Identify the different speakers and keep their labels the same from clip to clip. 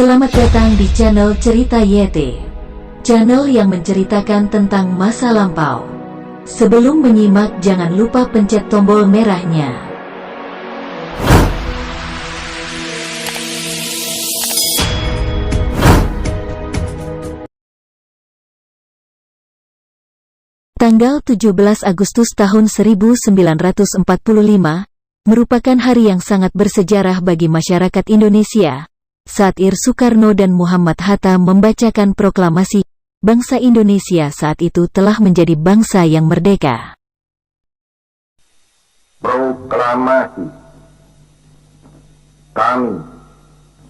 Speaker 1: Selamat datang di channel Cerita YT, channel yang menceritakan tentang masa lampau. Sebelum menyimak, jangan lupa pencet tombol merahnya. Tanggal 17 Agustus tahun 1945 merupakan hari yang sangat bersejarah bagi masyarakat Indonesia, saat Ir Soekarno dan Muhammad Hatta membacakan proklamasi, bangsa Indonesia saat itu telah menjadi bangsa yang merdeka.
Speaker 2: Proklamasi. Kami,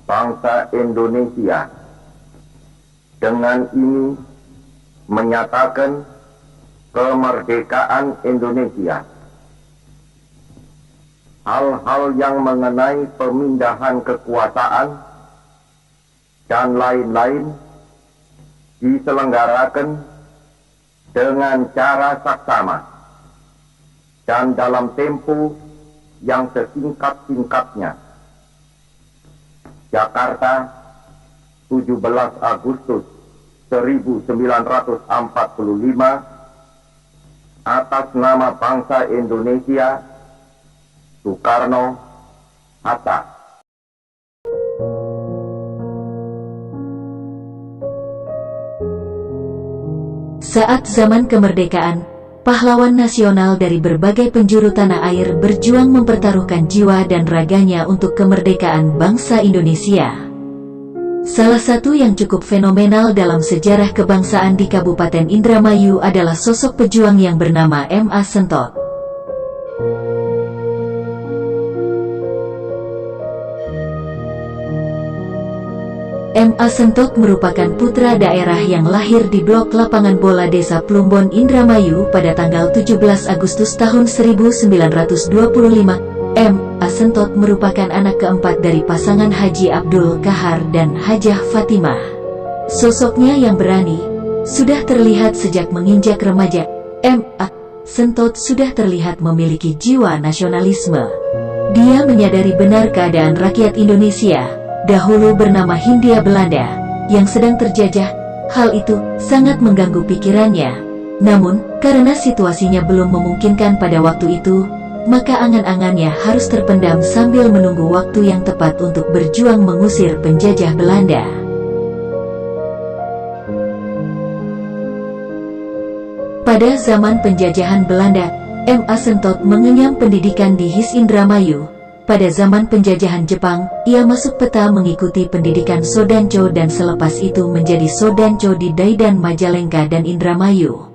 Speaker 2: bangsa Indonesia, dengan ini menyatakan kemerdekaan Indonesia. Hal-hal yang mengenai pemindahan kekuasaan dan lain-lain diselenggarakan dengan cara saksama dan dalam tempo yang sesingkat-singkatnya. Jakarta, 17 Agustus 1945, atas nama bangsa Indonesia, Soekarno, Hatta.
Speaker 1: Saat zaman kemerdekaan, pahlawan nasional dari berbagai penjuru tanah air berjuang mempertaruhkan jiwa dan raganya untuk kemerdekaan bangsa Indonesia. Salah satu yang cukup fenomenal dalam sejarah kebangsaan di Kabupaten Indramayu adalah sosok pejuang yang bernama M.A. Sentot. M.A. Sentot merupakan putra daerah yang lahir di blok lapangan bola Desa Plumbon, Indramayu pada tanggal 17 Agustus tahun 1925. M.A. Sentot merupakan anak keempat dari pasangan Haji Abdul Kahar dan Hajah Fatimah. Sosoknya yang berani sudah terlihat sejak menginjak remaja. M.A. Sentot sudah terlihat memiliki jiwa nasionalisme. Dia menyadari benar keadaan rakyat Indonesia, dahulu bernama Hindia Belanda, yang sedang terjajah. Hal itu sangat mengganggu pikirannya. Namun, karena situasinya belum memungkinkan pada waktu itu, maka angan-angannya harus terpendam sambil menunggu waktu yang tepat untuk berjuang mengusir penjajah Belanda. Pada zaman penjajahan Belanda, M.A. Sentot mengenyam pendidikan di HIS Indramayu. Pada zaman penjajahan Jepang, ia masuk peta mengikuti pendidikan Sodanco dan selepas itu menjadi Sodanco di Daidan Majalengka dan Indramayu.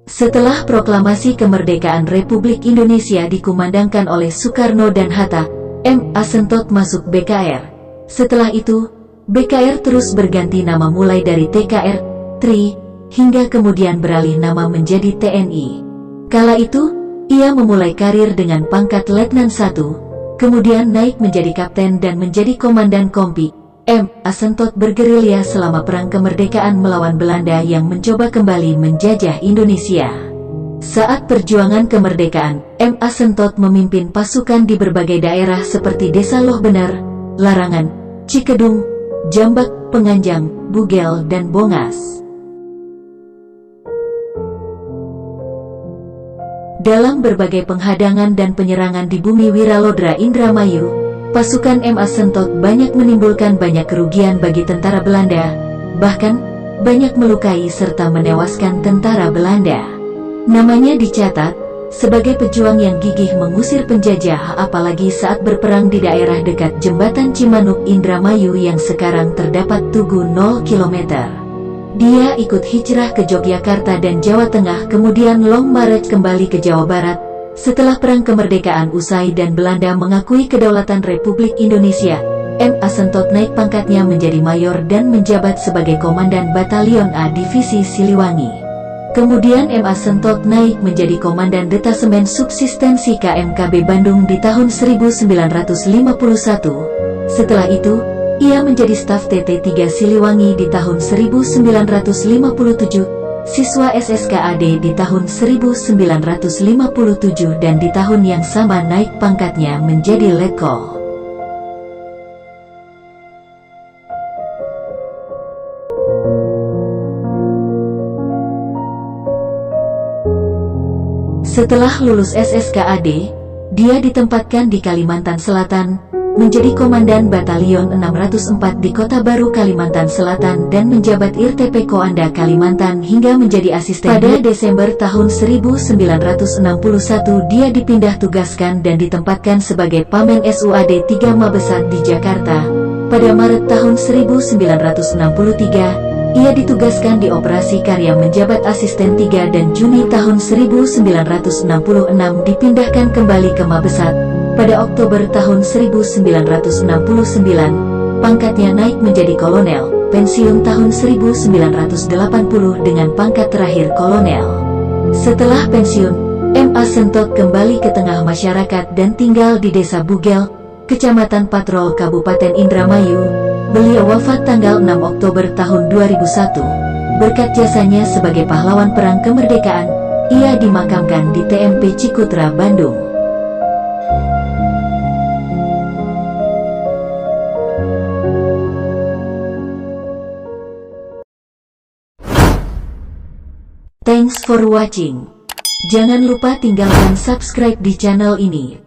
Speaker 1: Setelah proklamasi kemerdekaan Republik Indonesia dikumandangkan oleh Soekarno dan Hatta, M.A. Sentot masuk BKR. Setelah itu, BKR terus berganti nama mulai dari TKR, TRI, hingga kemudian beralih nama menjadi TNI. Kala itu, ia memulai karir dengan pangkat Letnan 1, kemudian naik menjadi kapten dan menjadi komandan kompi. M.A. Sentot bergerilya selama Perang Kemerdekaan melawan Belanda yang mencoba kembali menjajah Indonesia. Saat perjuangan kemerdekaan, M.A. Sentot memimpin pasukan di berbagai daerah seperti Desa Loh Bener, Larangan, Cikedung, Jambak, Penganjang, Bugel, dan Bongas. Dalam berbagai penghadangan dan penyerangan di bumi Wiralodra Indramayu, pasukan M.A. Sentot banyak menimbulkan banyak kerugian bagi tentara Belanda, bahkan banyak melukai serta menewaskan tentara Belanda. Namanya dicatat sebagai pejuang yang gigih mengusir penjajah, apalagi saat berperang di daerah dekat Jembatan Cimanuk Indramayu yang sekarang terdapat Tugu 0 km. Dia ikut hijrah ke Yogyakarta dan Jawa Tengah, kemudian long march kembali ke Jawa Barat. Setelah Perang Kemerdekaan usai dan Belanda mengakui kedaulatan Republik Indonesia, M.A. Sentot naik pangkatnya menjadi mayor dan menjabat sebagai Komandan Batalion A Divisi Siliwangi. Kemudian M.A. Sentot naik menjadi Komandan Detasemen Subsistensi KMKB Bandung di tahun 1951. Setelah itu, ia menjadi staf TT3 Siliwangi di tahun 1957, siswa SSKAD di tahun 1957 dan di tahun yang sama naik pangkatnya menjadi Letkol. Setelah lulus SSKAD, dia ditempatkan di Kalimantan Selatan, menjadi Komandan Batalion 604 di Kota Baru, Kalimantan Selatan dan menjabat IRTP Koanda Kalimantan hingga menjadi asisten. Pada Desember tahun 1961 dia dipindah tugaskan dan ditempatkan sebagai Pamen SUAD 3 Mabesat di Jakarta. Pada Maret tahun 1963, ia ditugaskan di Operasi Karya menjabat Asisten 3 dan Juni tahun 1966 dipindahkan kembali ke Mabesat. Pada Oktober tahun 1969, pangkatnya naik menjadi kolonel, pensiun tahun 1980 dengan pangkat terakhir kolonel. Setelah pensiun, M.A. Sentot kembali ke tengah masyarakat dan tinggal di Desa Bugel, Kecamatan Patrol, Kabupaten Indramayu. Beliau wafat tanggal 6 Oktober tahun 2001. Berkat jasanya sebagai pahlawan perang kemerdekaan, ia dimakamkan di TMP Cikutra, Bandung. Thanks for watching. Jangan lupa tinggalkan subscribe di channel ini.